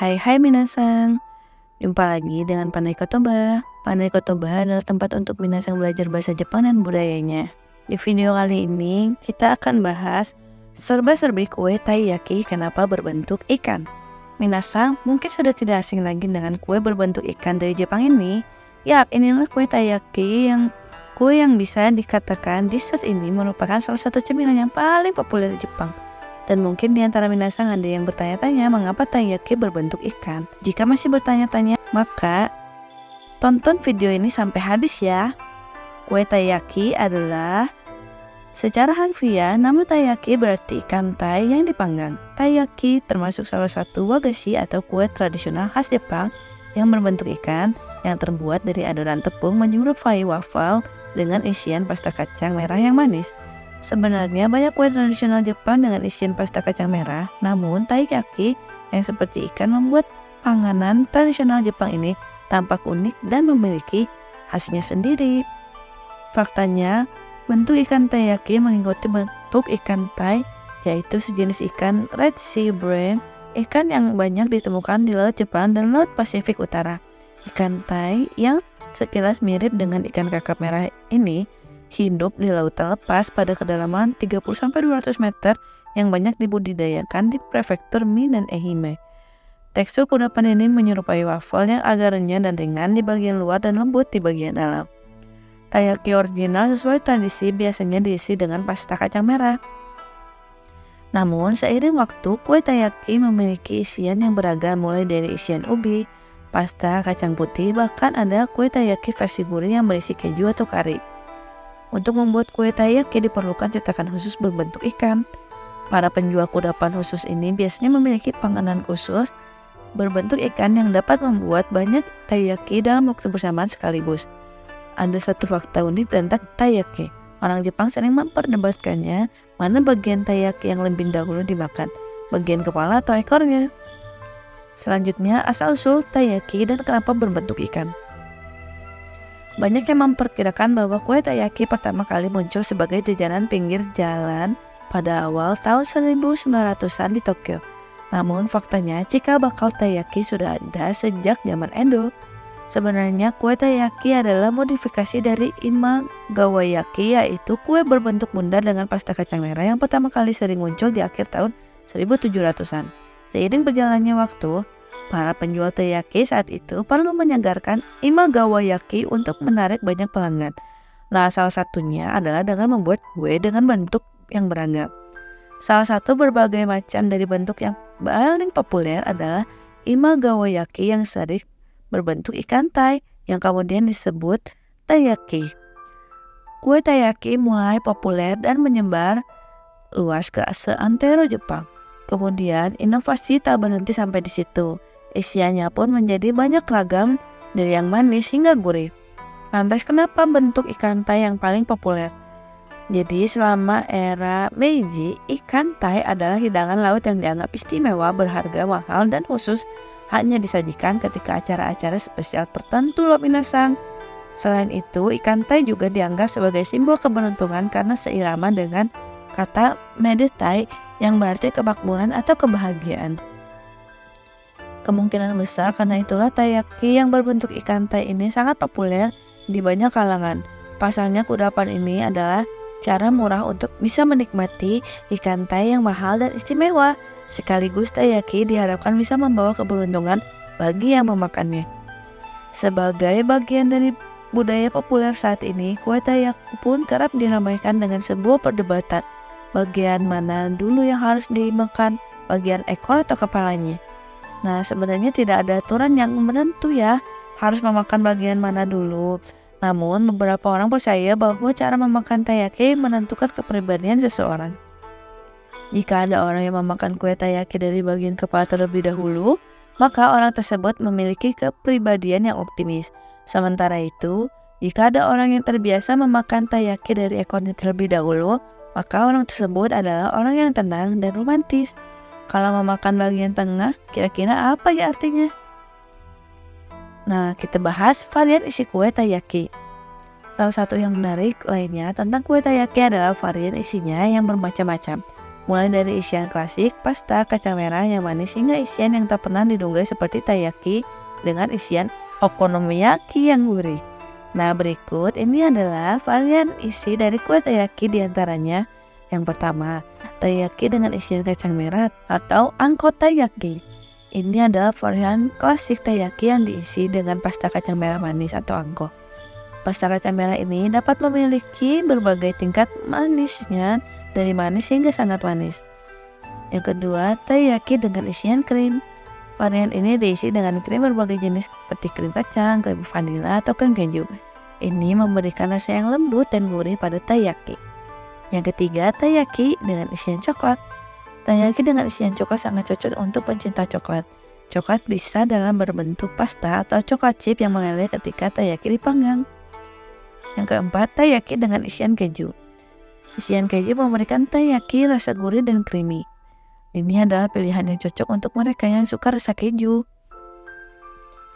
Hai minasang, jumpa lagi dengan Pandai Kotoba. Pandai Kotoba adalah tempat untuk minasang belajar bahasa Jepang dan budayanya. Di video kali ini, kita akan bahas serba-serbi kue taiyaki kenapa berbentuk ikan. Minasang mungkin sudah tidak asing lagi dengan kue berbentuk ikan dari Jepang ini. Yap, inilah kue taiyaki kue yang bisa dikatakan di saat ini merupakan salah satu cemilan yang paling populer di Jepang. Dan mungkin di antara minasang ada yang bertanya-tanya mengapa taiyaki berbentuk ikan. Jika masih bertanya-tanya, maka tonton video ini sampai habis ya. Kue taiyaki adalah secara harfiah, nama taiyaki berarti ikan tai yang dipanggang. Taiyaki termasuk salah satu wagashi atau kue tradisional khas Jepang yang berbentuk ikan yang terbuat dari adonan tepung menyerupai waffle dengan isian pasta kacang merah yang manis. Sebenarnya banyak kue tradisional Jepang dengan isian pasta kacang merah, namun taiyaki yang seperti ikan membuat panganan tradisional Jepang ini tampak unik dan memiliki khasnya sendiri. Faktanya, bentuk ikan taiyaki mengikuti bentuk ikan tai, yaitu sejenis ikan Red Sea Bream, ikan yang banyak ditemukan di Laut Jepang dan Laut Pasifik Utara. Ikan tai yang sekilas mirip dengan ikan kakap merah ini hidup di lautan lepas pada kedalaman 30-200 meter yang banyak dibudidayakan di prefektur Mie dan Ehime. Tekstur kudapan ini menyerupai waffle yang agak renyah dan ringan di bagian luar dan lembut di bagian dalam. Taiyaki original sesuai tradisi biasanya diisi dengan pasta kacang merah. Namun, seiring waktu, kue taiyaki memiliki isian yang beragam mulai dari isian ubi, pasta, kacang putih, bahkan ada kue taiyaki versi gurih yang berisi keju atau kari. Untuk membuat kue taiyaki diperlukan cetakan khusus berbentuk ikan. Para penjual kudapan khusus ini biasanya memiliki panganan khusus berbentuk ikan yang dapat membuat banyak taiyaki dalam waktu bersamaan sekaligus. Ada satu fakta unik tentang taiyaki. Orang Jepang sering memperdebatkannya mana bagian taiyaki yang lebih dahulu dimakan, bagian kepala atau ekornya. Selanjutnya, asal-usul taiyaki dan kenapa berbentuk ikan. Banyak yang memperkirakan bahwa kue taiyaki pertama kali muncul sebagai jajanan pinggir jalan pada awal tahun 1900-an di Tokyo. Namun faktanya cikal bakal taiyaki sudah ada sejak zaman Edo. Sebenarnya kue taiyaki adalah modifikasi dari imagawayaki, yaitu kue berbentuk bundar dengan pasta kacang merah yang pertama kali sering muncul di akhir tahun 1700-an. Seiring berjalannya waktu, para penjual taiyaki saat itu perlu menyegarkan imagawayaki untuk menarik banyak pelanggan. Nah, salah satunya adalah dengan membuat kue dengan bentuk yang beragam. Salah satu berbagai macam dari bentuk yang paling populer adalah imagawayaki yang sering berbentuk ikan tai yang kemudian disebut taiyaki. Kue taiyaki mulai populer dan menyebar luas ke seantero Jepang. Kemudian inovasi tak berhenti sampai di situ. Isiannya pun menjadi banyak ragam dari yang manis hingga gurih. Lantas kenapa bentuk ikan tai yang paling populer? Jadi selama era Meiji, ikan tai adalah hidangan laut yang dianggap istimewa, berharga, mahal, dan khusus hanya disajikan ketika acara-acara spesial tertentu loh minasang. Selain itu, ikan tai juga dianggap sebagai simbol keberuntungan karena seirama dengan kata medetai yang berarti kemakmuran atau kebahagiaan. Kemungkinan besar karena itulah taiyaki yang berbentuk ikan tai ini sangat populer di banyak kalangan. Pasalnya kudapan ini adalah cara murah untuk bisa menikmati ikan tai yang mahal dan istimewa. Sekaligus taiyaki diharapkan bisa membawa keberuntungan bagi yang memakannya. Sebagai bagian dari budaya populer saat ini, kue taiyaki pun kerap diramaikan dengan sebuah perdebatan. Bagian mana dulu yang harus dimakan, bagian ekor atau kepalanya? Nah, sebenarnya tidak ada aturan yang menentu ya, harus memakan bagian mana dulu. Namun, beberapa orang percaya bahwa cara memakan taiyaki menentukan kepribadian seseorang. Jika ada orang yang memakan kue taiyaki dari bagian kepala terlebih dahulu, maka orang tersebut memiliki kepribadian yang optimis. Sementara itu, jika ada orang yang terbiasa memakan taiyaki dari ekornya terlebih dahulu, maka orang tersebut adalah orang yang tenang dan romantis. Kalau memakan bagian tengah, kira-kira apa ya artinya? Nah, kita bahas varian isi kue taiyaki. Salah satu yang menarik lainnya tentang kue taiyaki adalah varian isinya yang bermacam-macam. mulai dari isian klasik, pasta, kacang merah yang manis hingga isian yang tak pernah diduga seperti taiyaki dengan isian okonomiyaki yang gurih. Nah, berikut ini adalah varian isi dari kue taiyaki diantaranya. Yang pertama, taiyaki dengan isian kacang merah atau angko taiyaki. Ini adalah varian klasik taiyaki yang diisi dengan pasta kacang merah manis atau angko. Pasta kacang merah ini dapat memiliki berbagai tingkat manisnya, dari manis hingga sangat manis. Yang kedua, taiyaki dengan isian krim. Varian ini diisi dengan krim berbagai jenis seperti krim kacang, krim vanila, atau krim keju. Ini memberikan rasa yang lembut dan gurih pada taiyaki. Yang ketiga, taiyaki dengan isian coklat. Taiyaki dengan isian coklat sangat cocok untuk pencinta coklat. Coklat bisa dalam berbentuk pasta atau coklat chip yang meleleh ketika taiyaki dipanggang. Yang keempat, taiyaki dengan isian keju. Isian keju memberikan taiyaki rasa gurih dan creamy. Ini adalah pilihan yang cocok untuk mereka yang suka rasa keju.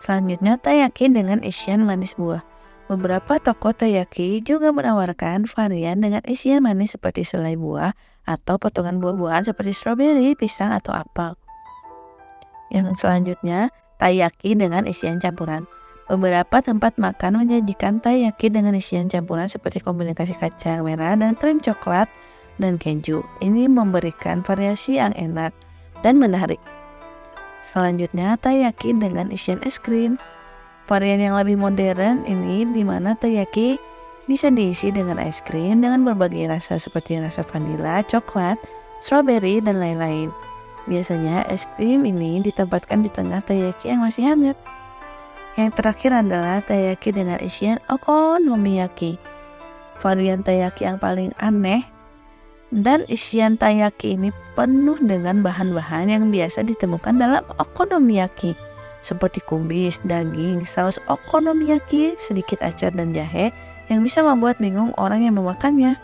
Selanjutnya, taiyaki dengan isian manis buah. Beberapa toko taiyaki juga menawarkan varian dengan isian manis seperti selai buah atau potongan buah-buahan seperti stroberi, pisang, atau apel. Yang selanjutnya, taiyaki dengan isian campuran. Beberapa tempat makan menyajikan taiyaki dengan isian campuran seperti kombinasi kacang merah dan krim coklat dan keju. Ini memberikan variasi yang enak dan menarik. Selanjutnya, taiyaki dengan isian es krim. Varian yang lebih modern ini di mana taiyaki bisa diisi dengan es krim dengan berbagai rasa seperti rasa vanila, coklat, stroberi, dan lain-lain. Biasanya es krim ini ditempatkan di tengah taiyaki yang masih hangat. Yang terakhir adalah taiyaki dengan isian okonomiyaki. Varian taiyaki yang paling aneh, dan isian taiyaki ini penuh dengan bahan-bahan yang biasa ditemukan dalam okonomiyaki, seperti kubis, daging, saus okonomiyaki, sedikit acar dan jahe yang bisa membuat bingung orang yang memakannya.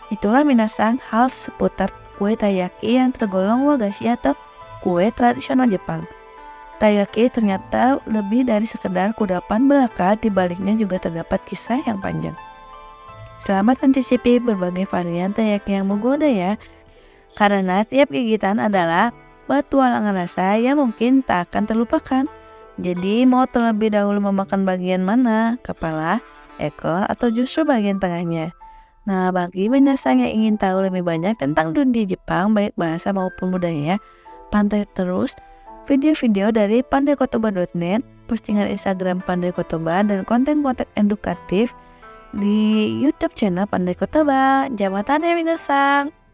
Itulah minasang hal seputar kue taiyaki yang tergolong wagashi atau kue tradisional Jepang. Taiyaki ternyata lebih dari sekedar kudapan belaka, di baliknya juga terdapat kisah yang panjang. Selamat mencicipi berbagai varian taiyaki yang menggoda ya, karena tiap gigitan adalah petualangan rasa yang mungkin tak akan terlupakan. Jadi mau terlebih dahulu memakan bagian mana? Kepala, ekor, atau justru bagian tengahnya? Nah, bagi minasang yang ingin tahu lebih banyak tentang dunia Jepang, baik bahasa maupun budaya, pantau terus video-video dari pandaikotoba.net, postingan Instagram Pandai Kotoba, dan konten-konten edukatif di YouTube channel Pandai Kotoba. Jamatane minasang!